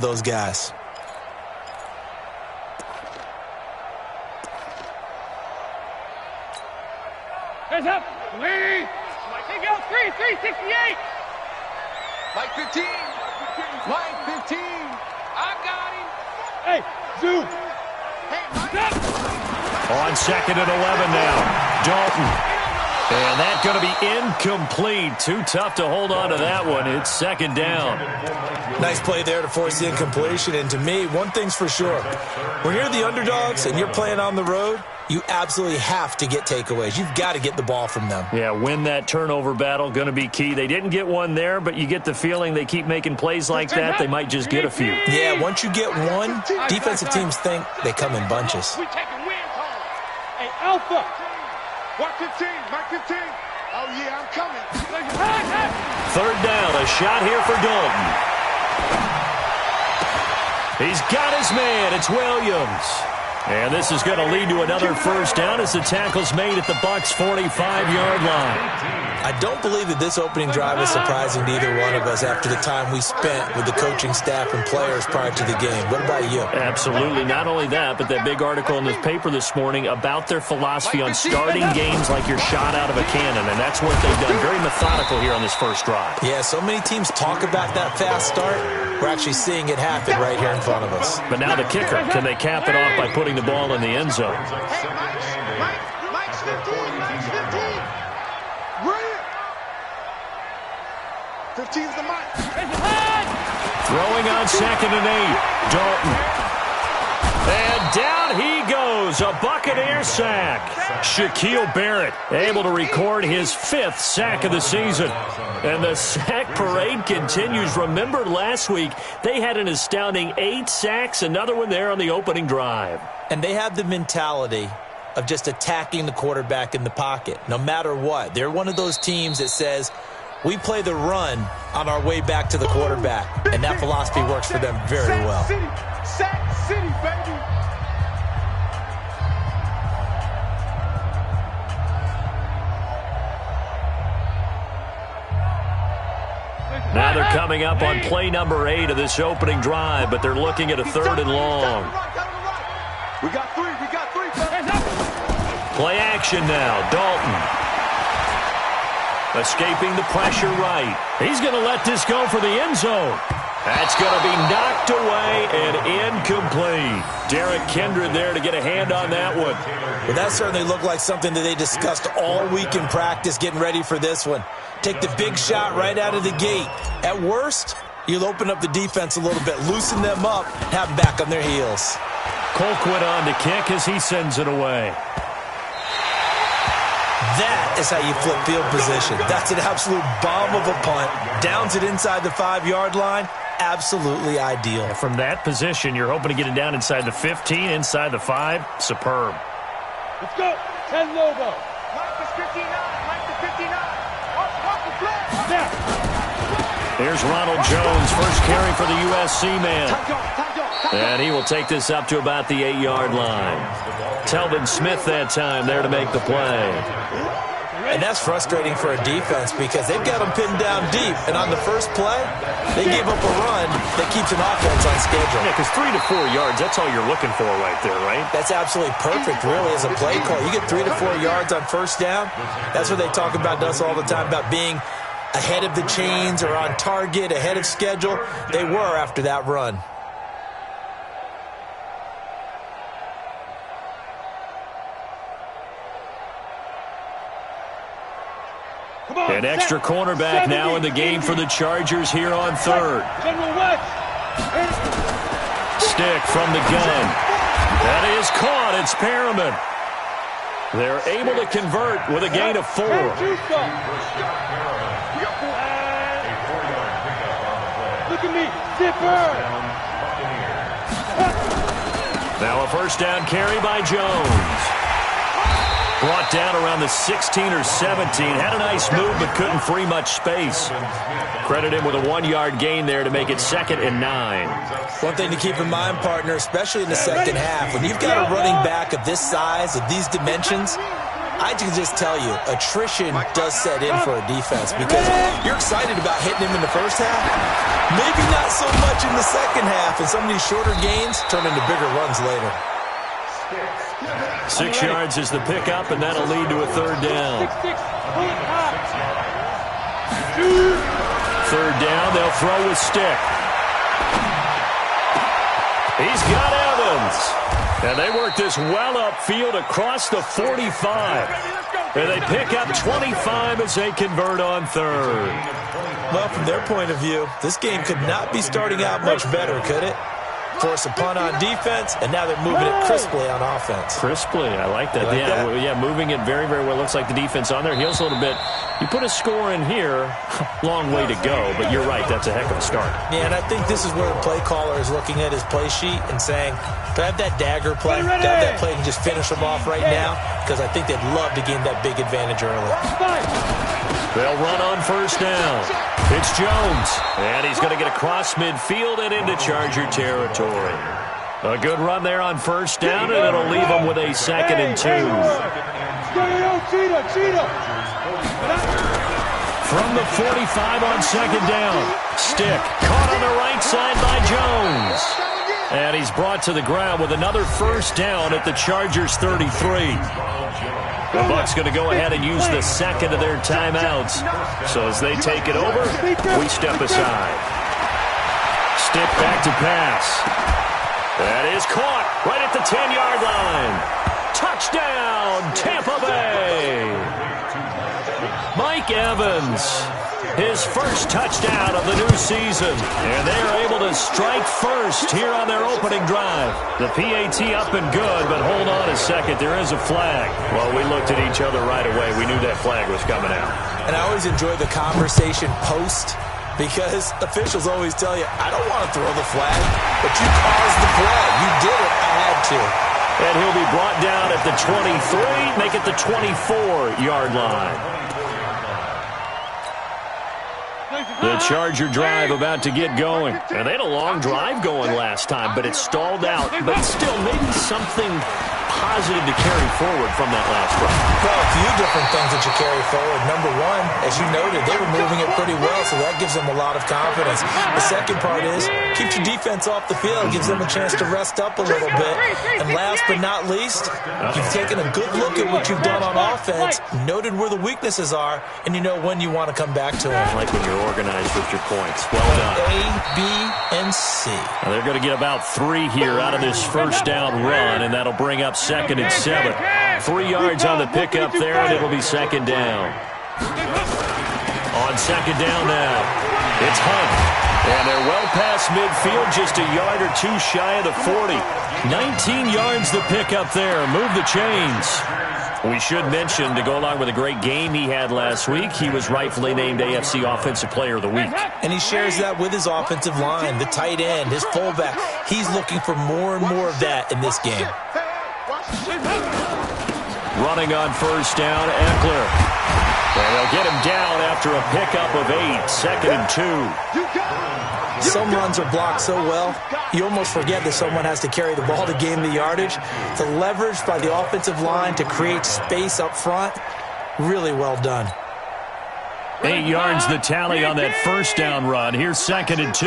those guys. Hands up! Lead! Here goes 368! Mike 15! Mike 15! I got him! Hey, Zoom! Hey, Mike! On 2nd and 11 now. Dalton. And that's going to be incomplete. Too tough to hold on to that one. It's 2nd down. Nice play there to force the incompletion. And to me, one thing's for sure. When you're the underdogs and you're playing on the road, you absolutely have to get takeaways. You've got to get the ball from them. Yeah, win that turnover battle, going to be key. They didn't get one there, but you get the feeling they keep making plays like that, they might just get a few. Yeah, once you get one, defensive teams think they come in bunches. We taking wins home. Hey, Alpha! Mike 15! Mike 15! Oh, yeah, I'm coming. 3rd down, a shot here for Dalton. He's got his man. It's Williams. And this is going to lead to another 1st down as the tackle's made at the Bucs' 45-yard line. I don't believe that this opening drive is surprising to either one of us after the time we spent with the coaching staff and players prior to the game. What about you? Absolutely. Not only that, but that big article in the paper this morning about their philosophy on starting games like you're shot out of a cannon, and that's what they've done. Very methodical here on this first drive. Yeah, so many teams talk about that fast start. We're actually seeing it happen right here in front of us. But now the kicker. Can they cap it off by putting the ball in the end zone? Hey, Mike's 15! Mike's 15! Bring it! 15's the Mike. Throwing on 2nd and 8. Dalton. And down he goes. A Buccaneer sack. Shaquille Barrett able to record his 5th sack of the season. And the sack parade continues. Remember last week, they had an astounding 8 sacks. Another one there on the opening drive. And they have the mentality of just attacking the quarterback in the pocket, no matter what. They're one of those teams that says, we play the run on our way back to the quarterback. And that philosophy works for them very well. Sack City, baby! Now they're coming up on play number 8 of this opening drive, but they're looking at a 3rd and long. We got 3. We got 3. Play action now. Dalton. Escaping the pressure right. He's going to let this go for the end zone. That's going to be knocked away and incomplete. Derek Kindred there to get a hand on that one. Well, that certainly looked like something that they discussed all week in practice getting ready for this one. Take the big shot right out of the gate. At worst, you'll open up the defense a little bit, loosen them up, have them back on their heels. Colquitt on to kick as he sends it away. That is how you flip field position. That's an absolute bomb of a punt. Downs it inside the 5-yard line. Absolutely ideal. And from that position, you're hoping to get it down inside the 15, inside the 5. Superb. Let's go. 10 Lobo. Mike is 59. Mike is 59. Walk the flag. Here's Ronald Jones, first carry for the USC man. And he will take this up to about the 8-yard line. Telvin Smith that time there to make the play. And that's frustrating for a defense because they've got them pinned down deep. And on the first play, they gave up a run that keeps an offense on schedule. Yeah, because 3 to 4 yards, that's all you're looking for right there, right? That's absolutely perfect, really, as a play call. You get 3 to 4 yards on first down. That's what they talk about us all the time, about being ahead of the chains or on target, ahead of schedule. They were after that run. An extra cornerback now in the game for the Chargers here on 3rd. Stick from the gun. That is caught. It's Perriman. They're able to convert with a gain of 4. Look at me, Zipper. Now a first down carry by Jones. Brought down around the 16 or 17. Had a nice move, but couldn't free much space. Credit him with a 1-yard gain there to make it 2nd and 9. One thing to keep in mind, partner, especially in the second half, when you've got a running back of this size, of these dimensions, I can just tell you, attrition does set in for a defense because you're excited about hitting him in the first half. Maybe not so much in the second half, and some of these shorter gains turn into bigger runs later. 6 yards is the pickup, and that'll lead to a third down. Third down, they'll throw with stick. He's got Evans. And they work this well upfield across the 45. And they pick up 25 as they convert on third. Well, from their point of view, this game could not be starting out much better, could it? Force a punt on defense, and now they're moving it crisply on offense. Crisply, I like that. Yeah, moving it very, very well. Looks like the defense on their heels a little bit. You put a score in here, long way to go, but you're right, that's a heck of a start. Yeah, and I think this is where the play caller is looking at his play sheet and saying, do I have that dagger play? Do I have that play and just finish them off right now? Because I think they'd love to gain that big advantage early. They'll run on first down. It's Jones, and he's going to get across midfield and into Charger territory. A good run there on first down, and it'll leave them with a 2nd and 2. From the 45 on second down. Stick caught on the right side by Jones. And he's brought to the ground with another first down at the Chargers 33. The Bucs going to go ahead and use the second of their timeouts. So as they take it over, we step aside. Stick back to pass. That is caught right at the 10-yard line. Touchdown, Tampa Bay. Mike Evans, his first touchdown of the new season. And they are able to strike first here on their opening drive. The PAT up and good, but hold on a second. There is a flag. Well, we looked at each other right away. We knew that flag was coming out. And I always enjoy the conversation post because officials always tell you, I don't want to throw the flag, but you caused the play. You did it. I had to. And he'll be brought down at the 23, make it the 24-yard line. The Charger drive about to get going. And they had a long drive going last time, but it stalled out. But still, maybe something positive to carry forward from that last drive. Well, a few different things that you carry forward. Number one, as you noted, they were moving it pretty well, so that gives them a lot of confidence. The second part is, keeps your defense off the field, gives them a chance to rest up a little bit. And last but not least, you've taken a good look at what you've done on offense, noted where the weaknesses are, and you know when you want to come back to them. Like when you're organized with your points. Well done. A, B, and C. Now they're going to get about 3 here out of this first down run, and that'll bring up 2nd and 7. 3 yards on the pickup there, and it'll be 2nd down. On 2nd down now, it's Hunt. And they're well past midfield, just a yard or 2 shy of the 40. 19 yards the pickup there. Move the chains. We should mention, to go along with a great game he had last week, he was rightfully named AFC Offensive Player of the Week. And he shares that with his offensive line, the tight end, his fullback. He's looking for more and more of that in this game. Running on first down, Eckler. And they'll get him down after a pickup of 8, 2nd and 2. Some runs are blocked so well, you almost forget that someone has to carry the ball to gain the yardage. The leverage by the offensive line to create space up front, really well done. 8 yards the tally on that first down run. Here's 2nd and 2.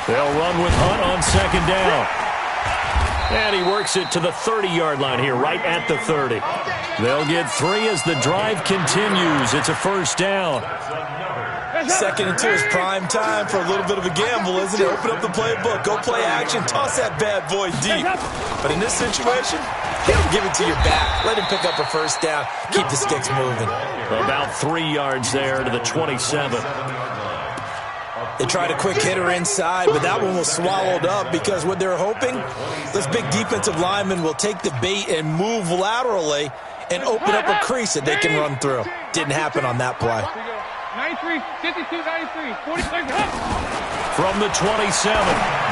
They'll run with Hunt on 2nd down. And he works it to the 30-yard line here, right at the 30. They'll get 3 as the drive continues. It's a first down. 2nd and 2 is prime time for a little bit of a gamble, isn't it? Open up the playbook, go play action, toss that bad boy deep. But in this situation, he'll give it to your back. Let him pick up a first down. Keep the sticks moving. About 3 yards there to the 27. They tried a quick hitter inside, but that one was swallowed up because what they're hoping, this big defensive lineman will take the bait and move laterally and open up a crease that they can run through. Didn't happen on that play. 93, 52, 93, 40 seconds. From the 27,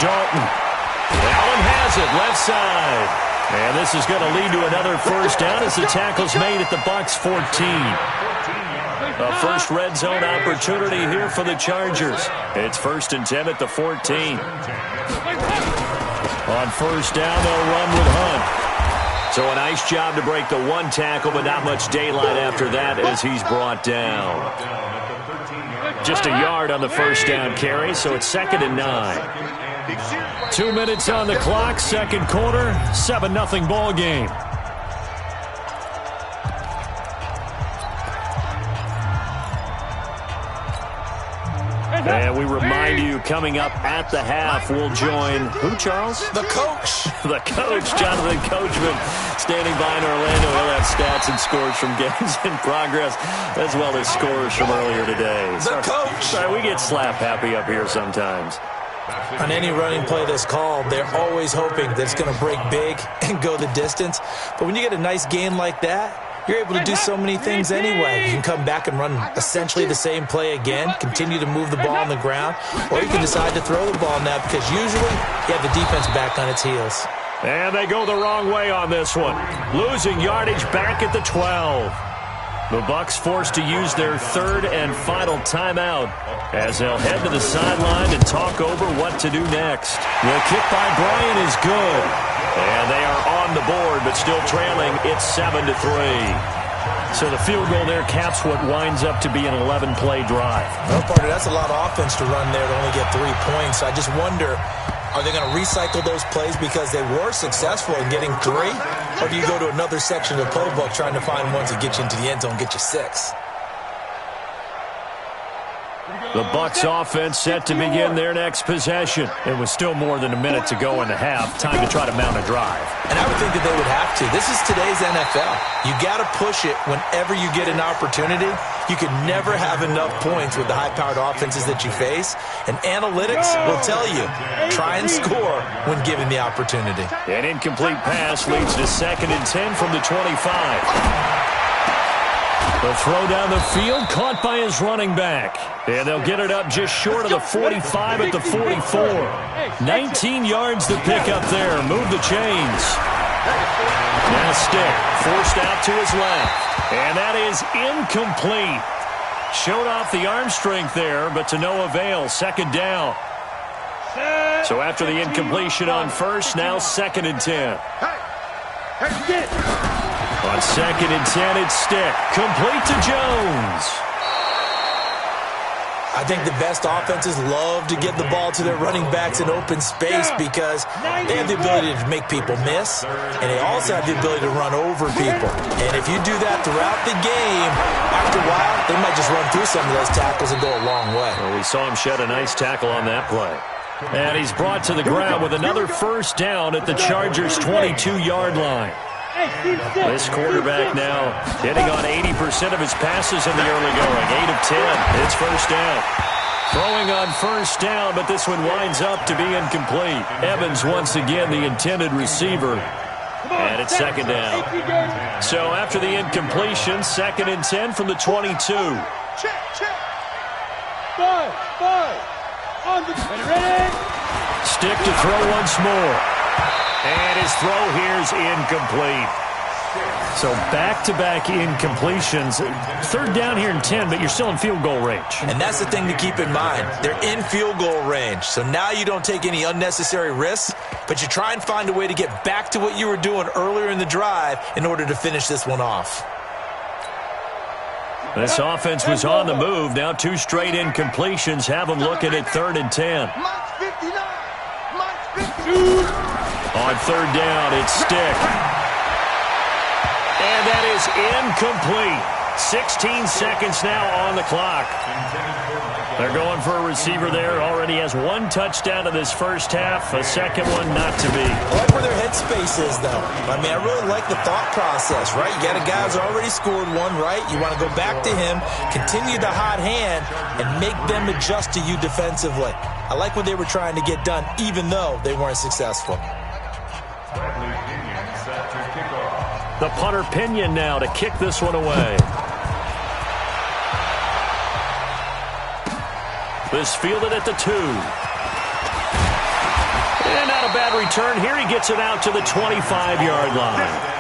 Dalton. Allen has it, left side. And this is going to lead to another first down as the tackle's made at the Bucs 14. A first red zone opportunity here for the Chargers. It's 1st and 10 at the 14. On first down, they'll run with Hunt. So a nice job to break the one tackle, but not much daylight after that as he's brought down. Just a yard on the first down carry, so it's 2nd and 9. 2 minutes on the clock, second quarter, 7-0 ball game. And we remind you, coming up at the half, we'll join who, Charles? The coach. The coach, Jonathan Coachman, standing by in Orlando. He'll have stats and scores from games in progress, as well as scores from earlier today. The coach. Sorry, we get slap happy up here sometimes. On any running play that's called, they're always hoping that it's going to break big and go the distance. But when you get a nice gain like that, you're able to do so many things anyway. You can come back and run essentially the same play again, continue to move the ball on the ground, or you can decide to throw the ball now because usually you have the defense back on its heels. And they go the wrong way on this one. Losing yardage back at the 12. The Bucs forced to use their third and final timeout as they'll head to the sideline and talk over what to do next. The kick by Bryant is good. And they are on the board, but still trailing. It's 7-3. So the field goal there caps what winds up to be an 11-play drive. Well, partner, that's a lot of offense to run there to only get 3 points. I just wonder, are they going to recycle those plays because they were successful in getting 3? Or do you go to another section of the playbook trying to find ones that get you into the end zone, get you 6? The Bucs offense set to begin their next possession. It was still more than a minute to go in the half. Time to try to mount a drive. And I would think that they would have to. This is today's NFL. You got to push it whenever you get an opportunity. You can never have enough points with the high-powered offenses that you face. And analytics will tell you, try and score when given the opportunity. An incomplete pass leads to 2nd and 10 from the 25. The throw down the field, caught by his running back. And they'll get it up just short of the 45 at the 44. 19 yards to pick up there. Move the chains. Now stick, forced out to his left. And that is incomplete. Showed off the arm strength there, but to no avail. 2nd down. So after the incompletion on first, now 2nd and 10. On 2nd and 10, it's stick. Complete to Jones. I think the best offenses love to get the ball to their running backs in open space because they have the ability to make people miss, and they also have the ability to run over people. And if you do that throughout the game, after a while, they might just run through some of those tackles and go a long way. Well, we saw him shed a nice tackle on that play. And he's brought to the ground with another first down at the Chargers' 22-yard line. This quarterback now hitting on 80% of his passes in the early going. 8 of 10. It's first down. Throwing on first down, but this one winds up to be incomplete. Evans once again the intended receiver. And it's 2nd down. So after the incompletion, 2nd and 10 from the 22. Check. 5. On the ready. Stick to throw once more. And his throw here is incomplete. So back-to-back incompletions. 3rd down here and 10, but you're still in field goal range. And that's the thing to keep in mind. They're in field goal range. So now you don't take any unnecessary risks, but you try and find a way to get back to what you were doing earlier in the drive in order to finish this one off. This offense was on the move. Now 2 straight incompletions have them looking at 3rd and 10. On 3rd down, it's stick. And that is incomplete. 16 seconds now on the clock. They're going for a receiver there. Already has 1 touchdown in this first half. A second one not to be. I like where their headspace is, though. I mean, I really like the thought process, right? You got a guy who's already scored 1, right? You want to go back to him, continue the hot hand, and make them adjust to you defensively. I like what they were trying to get done, even though they weren't successful. The punter Pinion now to kick this one away. This fielded at the 2. And not a bad return here. He gets it out to the 25-yard line.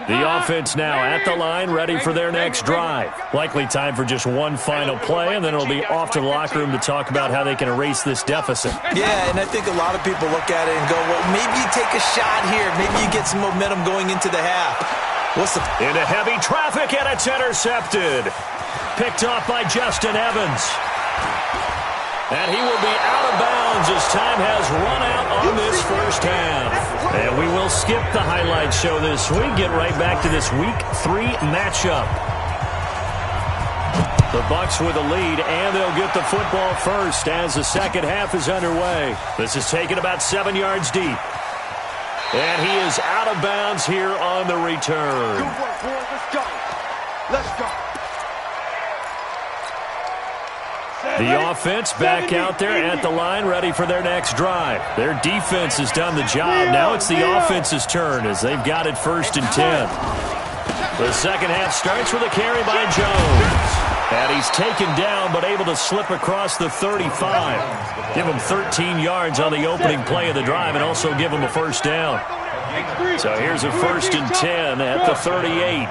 The offense now at the line, ready for their next drive. Likely time for just one final play, and then it'll be off to the locker room to talk about how they can erase this deficit. Yeah, and I think a lot of people look at it and go, well, maybe you take a shot here. Maybe you get some momentum going into the half. Into heavy traffic, and it's intercepted. Picked off by Justin Evans. And he will be out of bounds as time has run out on this first half. And we will skip the highlight show this week. Get right back to this Week 3 matchup. The Bucs with a lead, and they'll get the football first as the second half is underway. This is taken about 7 yards deep. And he is out of bounds here on the return. Good work, boys. Let's go. Let's go. The offense back out there at the line, ready for their next drive. Their defense has done the job. Now it's the offense's turn as they've got it 1st and 10. The second half starts with a carry by Jones. And he's taken down but able to slip across the 35. Give him 13 yards on the opening play of the drive and also give him a first down. So here's a 1st and 10 at the 38.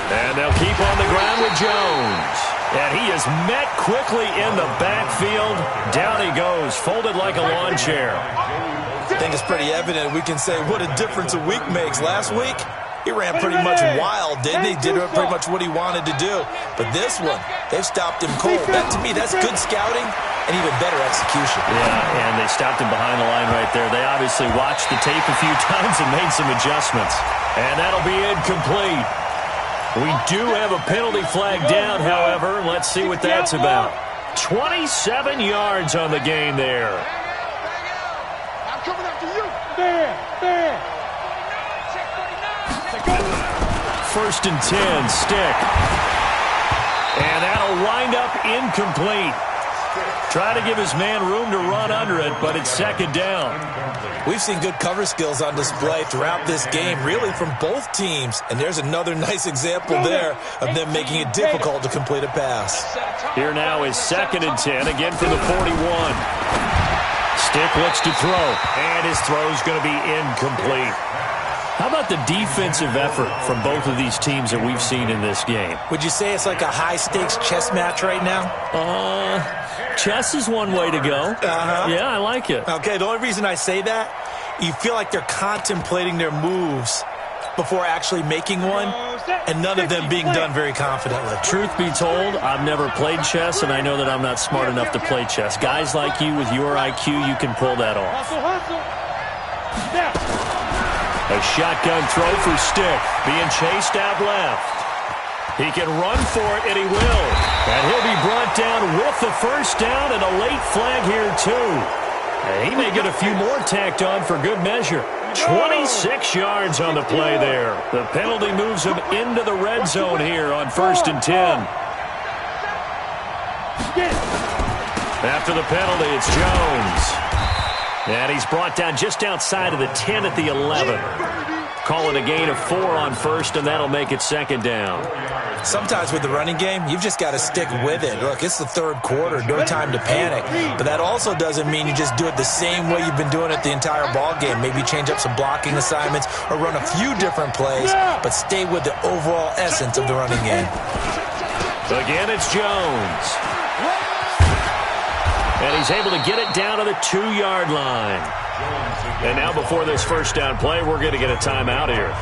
And they'll keep on the ground with Jones. And he is met quickly in the backfield. Down he goes, folded like a lawn chair. I think it's pretty evident. We can say what a difference a week makes. Last week, he ran pretty much wild, didn't he? Did pretty much what he wanted to do. But this one, they've stopped him cold. That, to me, that's good scouting and even better execution. Yeah, and they stopped him behind the line right there. They obviously watched the tape a few times and made some adjustments. And that'll be incomplete. We do have a penalty flag down, however. Let's see what that's about. 27 yards on the game there. I'm coming after you. There. 1st and 10, stick. And that'll wind up incomplete. Try to give his man room to run under it, but it's 2nd down. We've seen good cover skills on display throughout this game, really from both teams. And there's another nice example there of them making it difficult to complete a pass. Here now is 2nd and 10, again from the 41. Stick looks to throw, and his throw is going to be incomplete. How about the defensive effort from both of these teams that we've seen in this game? Would you say it's like a high-stakes chess match right now? Chess is one way to go. Yeah, I like it. Okay, the only reason I say that, you feel like they're contemplating their moves before actually making one, and none of them being done very confidently. Truth be told, I've never played chess, and I know that I'm not smart enough to play chess. Guys like you with your IQ, you can pull that off. A shotgun throw for Stick, being chased out left. He can run for it, and he will. And he'll be brought down with the first down and a late flag here, too. And he may get a few more tacked on for good measure. 26 yards on the play there. The penalty moves him into the red zone here on 1st and 10. After the penalty, it's Jones. And he's brought down just outside of the 10 at the 11. Call it a gain of 4 on 1st, and that'll make it 2nd down. Sometimes with the running game, you've just got to stick with it. Look, it's the 3rd quarter, no time to panic. But that also doesn't mean you just do it the same way you've been doing it the entire ball game. Maybe change up some blocking assignments or run a few different plays, but stay with the overall essence of the running game. Again, it's Jones. And he's able to get it down to the 2-yard line. And now before this first down play, we're going to get a timeout here.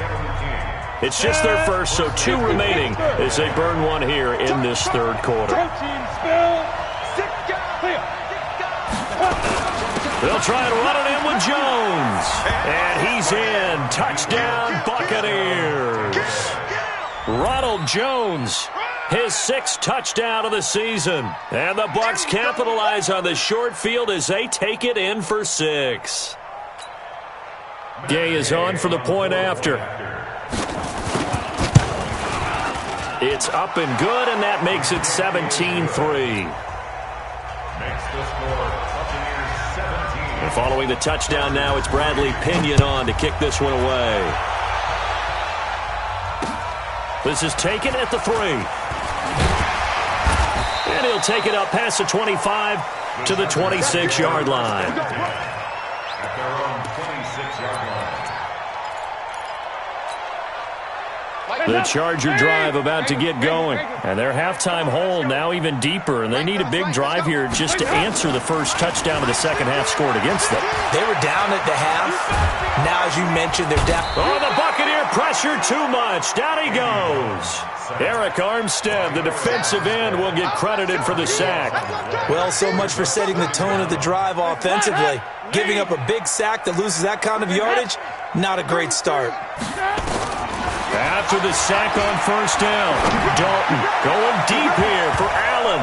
It's just their first, so 2 remaining as they burn one here in this 3rd quarter. They'll try and run it in with Jones. And he's in. Touchdown, Buccaneers. Ronald Jones, his 6th touchdown of the season. And the Bucs capitalize on the short field as they take it in for 6. Gay is on for the point after. It's up and good, and that makes it 17-3. And following the touchdown now, it's Bradley Pinion on to kick this one away. This is taken at the 3. And he'll take it up past the 25 to the 26-yard line. The Charger drive about to get going. And their halftime hole now even deeper, and they need a big drive here just to answer the first touchdown of the second half scored against them. They were down at the half. Now, as you mentioned, they're down. Oh, the Buccaneer pressure too much. Down he goes. Eric Armstead, the defensive end, will get credited for the sack. Well, so much for setting the tone of the drive offensively. Giving up a big sack that loses that kind of yardage, not a great start. After the sack on first down, Dalton going deep here for Allen.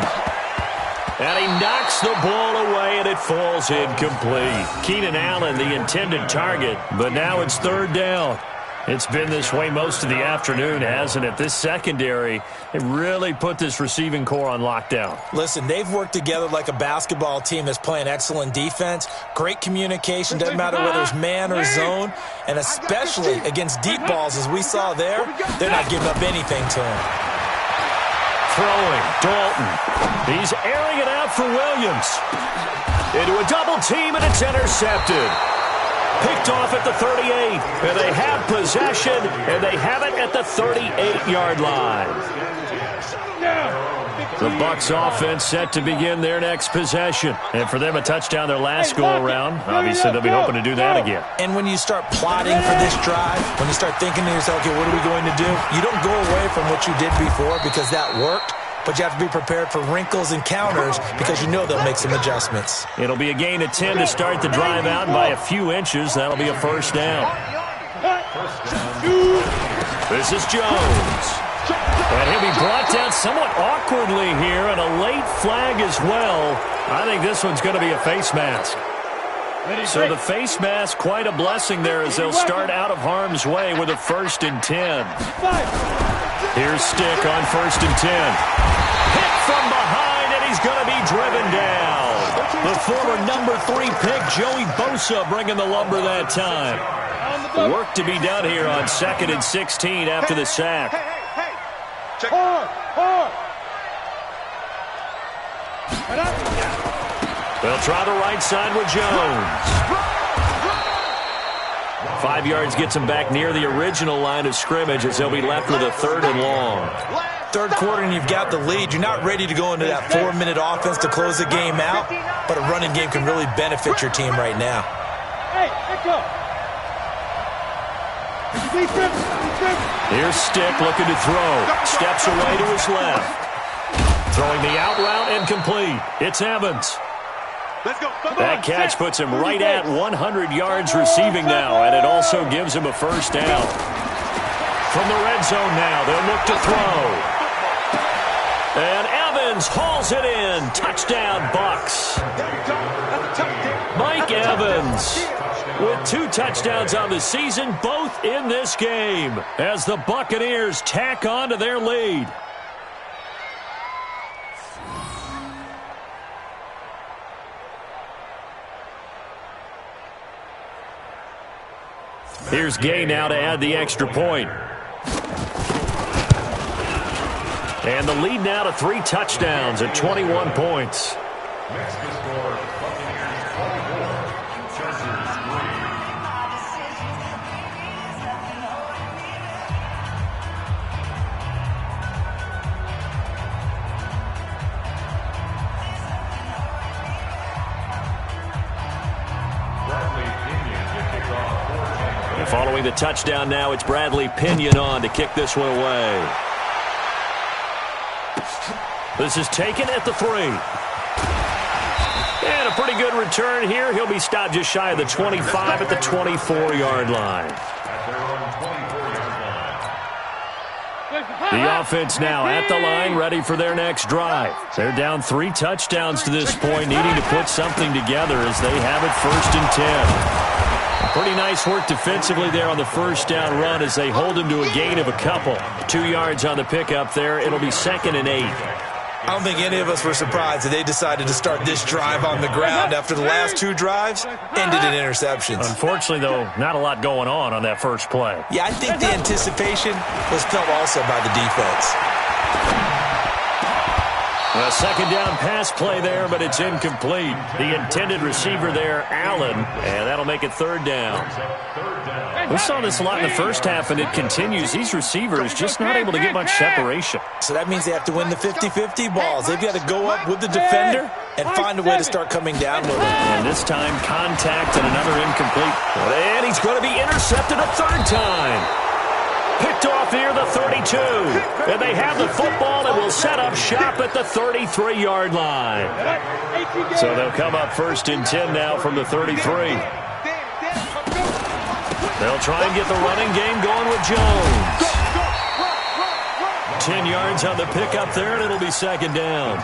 And he knocks the ball away, and it falls incomplete. Keenan Allen, the intended target, but now it's third down. It's been this way most of the afternoon, hasn't it? This secondary, they really put this receiving core on lockdown. Listen, they've worked together like a basketball team that's playing excellent defense. Great communication, doesn't matter whether it's man or zone. And especially against deep balls, as we saw there, they're not giving up anything to him. Throwing, Dalton. He's airing it out for Williams. Into a double team, and it's intercepted. Picked off at the 38, and they have possession, and they have it at the 38-yard line. The Bucs offense set to begin their next possession. And for them, a touchdown their last go-around. Obviously, they'll be hoping to do that again. And when you start plotting for this drive, when you start thinking to yourself, okay, what are we going to do? You don't go away from what you did before because that worked. But you have to be prepared for wrinkles and counters because you know they'll make some adjustments. It'll be a gain of 10 to start the drive out, and by a few inches, that'll be a first down. This is Jones. And he'll be brought down somewhat awkwardly here, and a late flag as well. I think this one's going to be a face mask. So the face mask, quite a blessing there as they'll start out of harm's way with a 1st and 10. Here's Stick on 1st and 10. Hit from behind, and he's going to be driven down. The former number 3 pick, Joey Bosa, bringing the lumber that time. Work to be done here on 2nd and 16 after the sack. They'll try the right side with Jones. 5 yards gets him back near the original line of scrimmage as they'll be left with a 3rd and long. Third quarter and you've got the lead. You're not ready to go into that 4-minute offense to close the game out, but a running game can really benefit your team right now. Here's Stick looking to throw. Steps away to his left. Throwing the out route incomplete. It's Evans. That catch puts him right at 100 yards receiving now, and it also gives him a first down. From the red zone now, they'll look to throw. And Evans hauls it in. Touchdown, Bucs. Mike Evans with 2 touchdowns on the season, both in this game, as the Buccaneers tack on to their lead. Here's Gay now to add the extra point. And the lead now to 3 touchdowns at 21 points. Following the touchdown now, it's Bradley Pinion on to kick this one away. This is taken at the 3. And a pretty good return here. He'll be stopped just shy of the 25 at the 24-yard line. The offense now at the line, ready for their next drive. They're down 3 touchdowns to this point, needing to put something together as they have it 1st and 10. Pretty nice work defensively there on the first down run as they hold him to a gain of a couple. 2 yards on the pickup there. It'll be 2nd and 8. I don't think any of us were surprised that they decided to start this drive on the ground after the last 2 drives ended in interceptions. Unfortunately, though, not a lot going on that first play. Yeah, I think the anticipation was felt also by the defense. A second down pass play there, but it's incomplete. The intended receiver there, Allen, and that'll make it third down. We saw this a lot in the first half, and it continues. These receivers just not able to get much separation. So that means they have to win the 50-50 balls. They've got to go up with the defender and find a way to start coming down with it. And this time, contact and another incomplete. And he's going to be intercepted a third time. Picked off near the 32. And they have the football and will set up shop at the 33-yard line. So they'll come up first and 10 now from the 33. They'll try and get the running game going with Jones. 10 yards on the pickup there, and it'll be second down.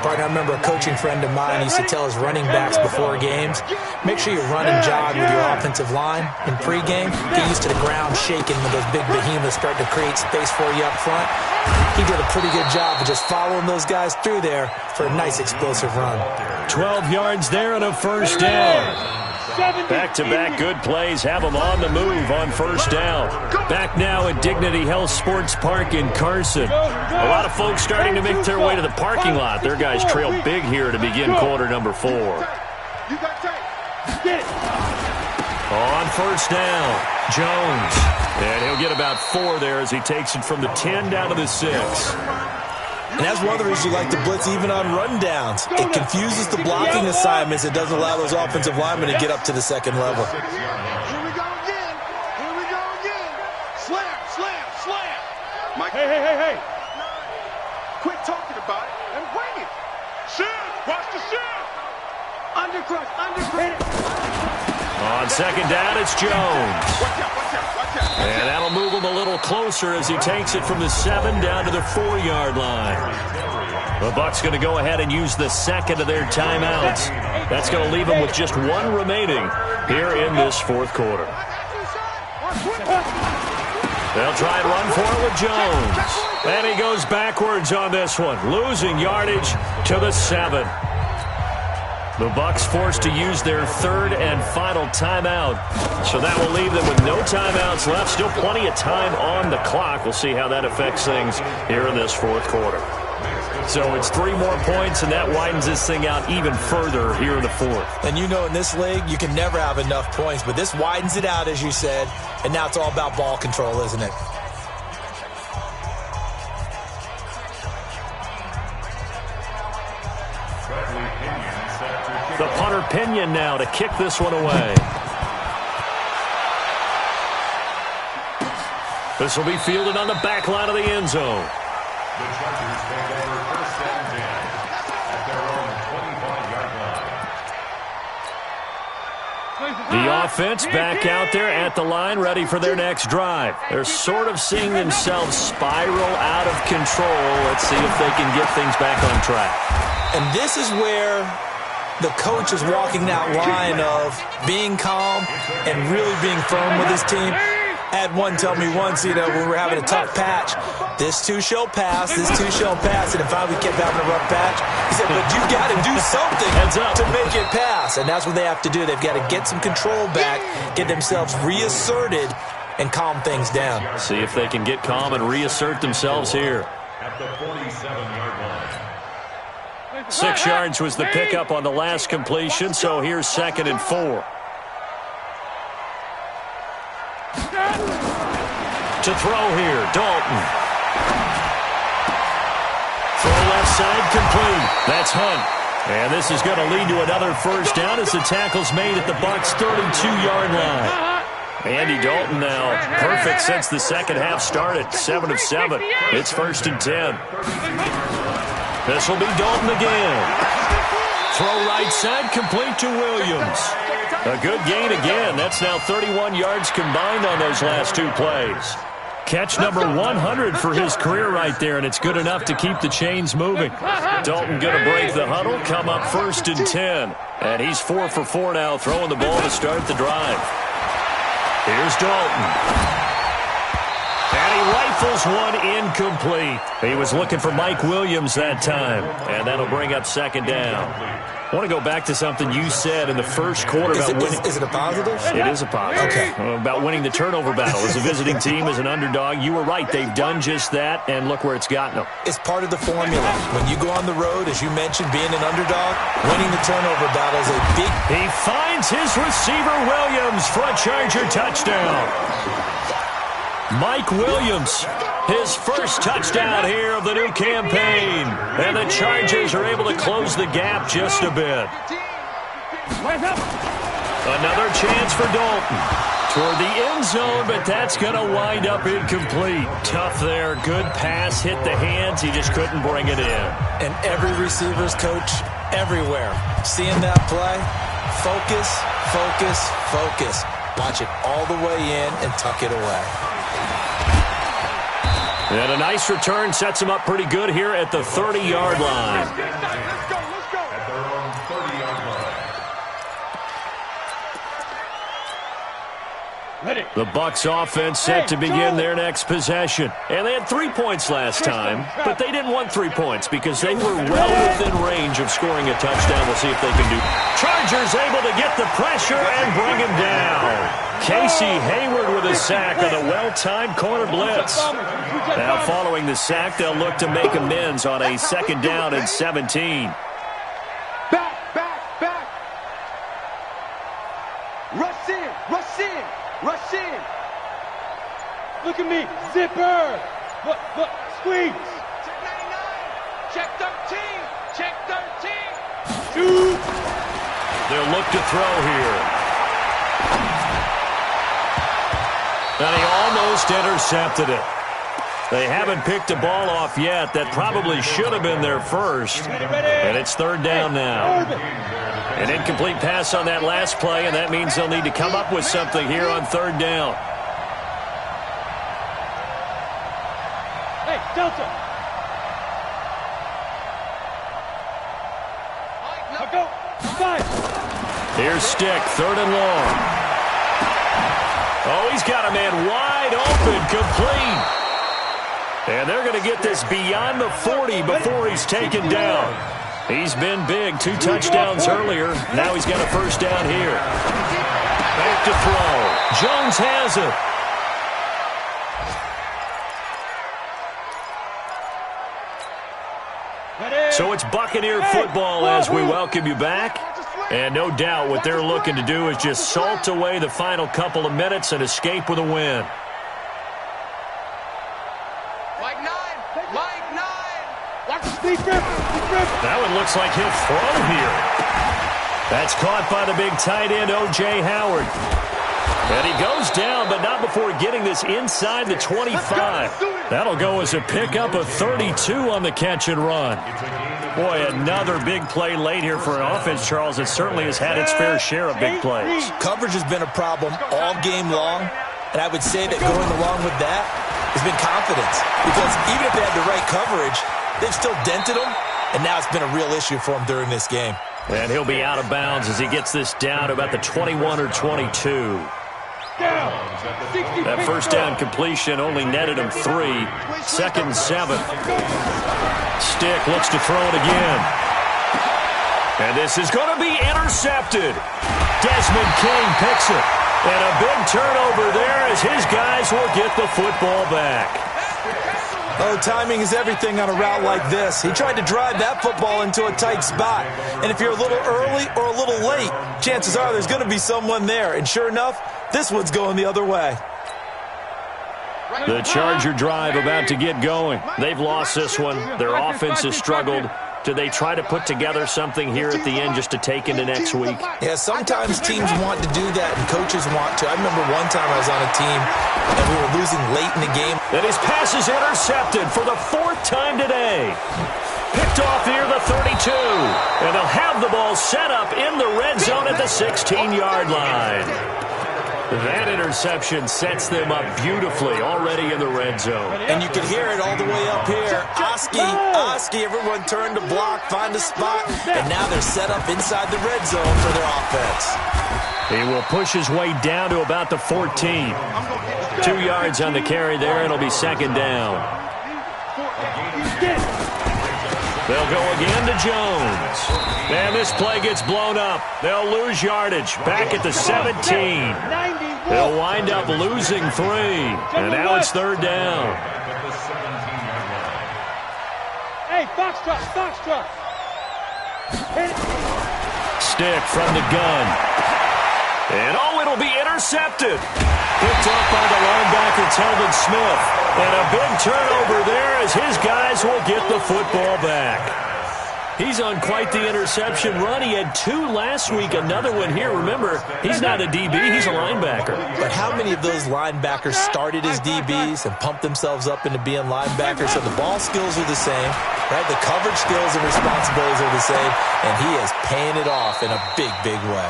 Partner, I remember a coaching friend of mine used to tell his running backs before games, make sure you run and jog with your offensive line in pregame. Get used to the ground shaking when those big behemoths start to create space for you up front. He did a pretty good job of just following those guys through there for a nice explosive run. 12 yards there and a first down. Back-to-back good plays have them on the move on first down. Back now at Dignity Health Sports Park in Carson. A lot of folks starting to make their way to the parking lot. Their guys trail big here to begin quarter number 4. On first down, Jones. And he'll get about 4 there as he takes it from the 10 down to the 6. And that's one of the reasons you like to blitz even on rundowns. It confuses the blocking assignments. It doesn't allow those offensive linemen to get up to the second level. Here we go again. Here we go again. Slam, slam, slam. Mike. Hey. Quit talking about it and bring it. Shift. Watch the shift. Undercrush. On second down, it's Jones. Watch out. And that'll move him a little closer as he takes it from the 7 down to the 4-yard line. The Bucs going to go ahead and use the second of their timeouts. That's going to leave them with just 1 remaining here in this fourth quarter. They'll try and run for it with Jones. And he goes backwards on this one, losing yardage to the 7. The Bucs forced to use their third and final timeout. So that will leave them with no timeouts left. Still plenty of time on the clock. We'll see how that affects things here in this fourth quarter. So it's 3 more points, and that widens this thing out even further here in the fourth. And you know in this league, you can never have enough points. But this widens it out, as you said. And now it's all about ball control, isn't it? The punter Pinion now to kick this one away. This will be fielded on the back line of the end zone. The Chargers take over first and 10 at their own 25-yard line. The offense back out there at the line, ready for their next drive. They're sort of seeing themselves spiral out of control. Let's see if they can get things back on track. And this is where the coach is walking that line of being calm and really being firm with his team. Had one tell me once, when we were having a tough patch, this too shall pass, this too shall pass. And if we kept having a rough patch, he said, but you got to do something to make it pass. And that's what they have to do. They've got to get some control back, get themselves reasserted, and calm things down. See if they can get calm and reassert themselves here. At the 47-yard line. 6 yards was the pickup on the last completion, so here's 2nd and 4. To throw here, Dalton. Throw left side complete. That's Hunt. And this is going to lead to another first down as the tackle's made at the Bucs' 32-yard line. Andy Dalton now perfect since the second half started. 7 of 7. It's 1st and 10. This will be Dalton again. Throw right side, complete to Williams. A good gain again. That's now 31 yards combined on those last 2 plays. Catch number 100 for his career right there, and it's good enough to keep the chains moving. Dalton going to break the huddle, come up 1st and 10. And he's 4 for 4 now, throwing the ball to start the drive. Here's Dalton. And he rifles one incomplete. He was looking for Mike Williams that time. And that'll bring up second down. I want to go back to something you said in the first quarter about winning. Is it a positive? It is a positive. Okay. About winning the turnover battle. As a visiting team, as an underdog, you were right. They've done just that, and look where it's gotten them. It's part of the formula. When you go on the road, as you mentioned, being an underdog, winning the turnover battle is a big... He finds his receiver, Williams, for a Charger touchdown. Mike Williams, his first touchdown here of the new campaign. And the Chargers are able to close the gap just a bit. Another chance for Dalton. Toward the end zone, but that's going to wind up incomplete. Tough there. Good pass. Hit the hands. He just couldn't bring it in. And every receiver's coach everywhere. Seeing that play, focus, focus, focus. Watch it all the way in and tuck it away. And a nice return sets him up pretty good here at the 30-yard line. Let's go. At their own 30-yard line. The Bucs offense set to begin their next possession. And they had 3 points last time, but they didn't want 3 points because they were well within range of scoring a touchdown. We'll see if they can do. Chargers able to get the pressure and bring him down. Casey Hayward with a sack on a well-timed corner blitz. Now following the sack, they'll look to make amends on a second down and 17. Back. Rush in. Look at me. Zipper. Look. Squeeze. Check 99. Check 13. Check 13. Shoot. They'll look to throw here. And he almost intercepted it. They haven't picked a ball off yet. That probably should have been their first. And it's third down now. An incomplete pass on that last play, and that means they'll need to come up with something here on third down. Hey, Delta. Now go. 5. Here's Stick, third and long. Oh, he's got a man wide open, complete. And they're going to get this beyond the 40 before he's taken down. He's been big, 2 touchdowns earlier. Now he's got a first down here. Back to throw. Jones has it. So it's Buccaneer football as we welcome you back. And no doubt what they're looking to do is just salt away the final couple of minutes and escape with a win. That one looks like he'll throw here. That's caught by the big tight end, O.J. Howard. And he goes down, but not before getting this inside the 25. That'll go as a pickup of 32 on the catch and run. Boy, another big play late here for an offense, Charles, that certainly has had its fair share of big plays. Coverage has been a problem all game long, and I would say that going along with that has been confidence. Because even if they had the right coverage, they've still dented them, and now it's been a real issue for them during this game. And he'll be out of bounds as he gets this down to about the 21 or 22. That first down completion only netted him 3. Second and 7. Stick looks to throw it again. And this is going to be intercepted. Desmond King picks it. And a big turnover there as his guys will get the football back. Oh, timing is everything on a route like this. He tried to drive that football into a tight spot. And if you're a little early or a little late, chances are there's going to be someone there. And sure enough, this one's going the other way. The Charger drive about to get going. They've lost this one. Their offense has struggled. Do they try to put together something here at the end just to take into next week? Yeah, sometimes teams want to do that and coaches want to. I remember one time I was on a team and we were losing late in the game. And his pass is intercepted for the 4th time today. Picked off near the 32. And they'll have the ball set up in the red zone at the 16-yard line. That interception sets them up beautifully already in the red zone. And you can hear it all the way up here. Oski, everyone turn to block, find a spot, and now they're set up inside the red zone for their offense. He will push his way down to about the 14. 2 yards on the carry there, and it'll be second down. They'll go again to Jones. And this play gets blown up. They'll lose yardage back at the 17. They'll wind up losing 3. And now it's third down. Hey, Foxtrot. Stick from the gun. And it'll be intercepted. Picked up by the linebacker, Telvin Smith. And a big turnover there as his guys will get the football back. He's on quite the interception run. He had 2 last week, another one here. Remember, he's not a DB, he's a linebacker. But how many of those linebackers started as DBs and pumped themselves up into being linebackers? So the ball skills are the same, right? The coverage skills and responsibilities are the same, and he is paying it off in a big, big way.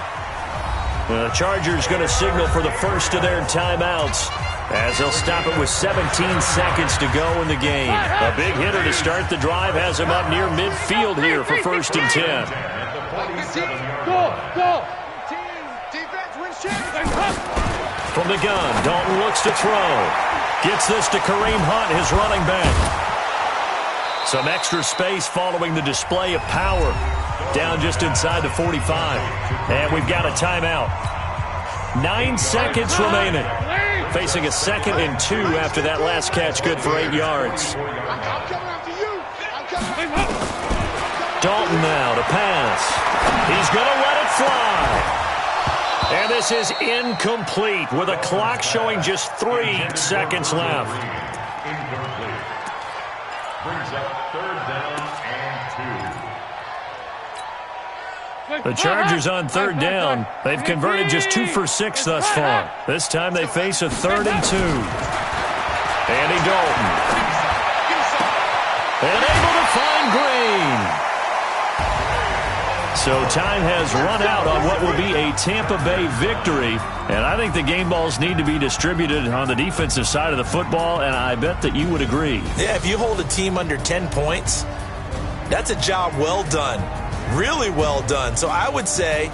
The Chargers going to signal for the first of their timeouts as they'll stop it with 17 seconds to go in the game. A big hitter to start the drive has him up near midfield here for first and 10. Go! From the gun, Dalton looks to throw. Gets this to Kareem Hunt, his running back. Some extra space following the display of power. Down just inside the 45. And we've got a timeout. 9 seconds remaining. Facing a 2nd and 2 after that last catch, good for 8 yards. Dalton now to pass. He's going to let it fly. And this is incomplete with a clock showing just 3 seconds left. Incomplete. Brings up third down and 2. The Chargers on third down. They've converted just 2 for 6 thus far. This time they face a 3rd and 2. Andy Dalton. And able to find Green. So time has run out on what will be a Tampa Bay victory. And I think the game balls need to be distributed on the defensive side of the football, and I bet that you would agree. Yeah, if you hold a team under 10 points, that's a job well done. Really well done. So I would say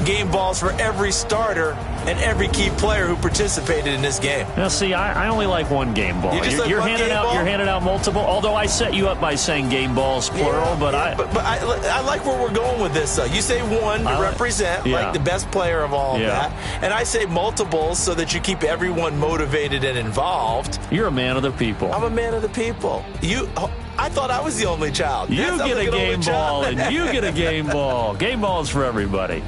game balls for every starter and every key player who participated in this game. Now, see, I only like one game ball. You're handing out multiple. Although I set you up by saying game balls plural, but I like where we're going with this. You say one to represent like the best player of all of that, and I say multiples so that you keep everyone motivated and involved. You're a man of the people. I'm a man of the people. I thought I was the only child. You get a game ball, and you get a game ball. Game balls for everybody.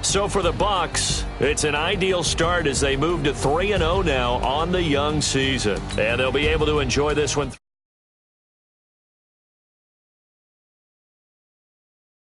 So for the Bucs, it's an ideal start as they move to 3-0 now on the young season. And they'll be able to enjoy this one.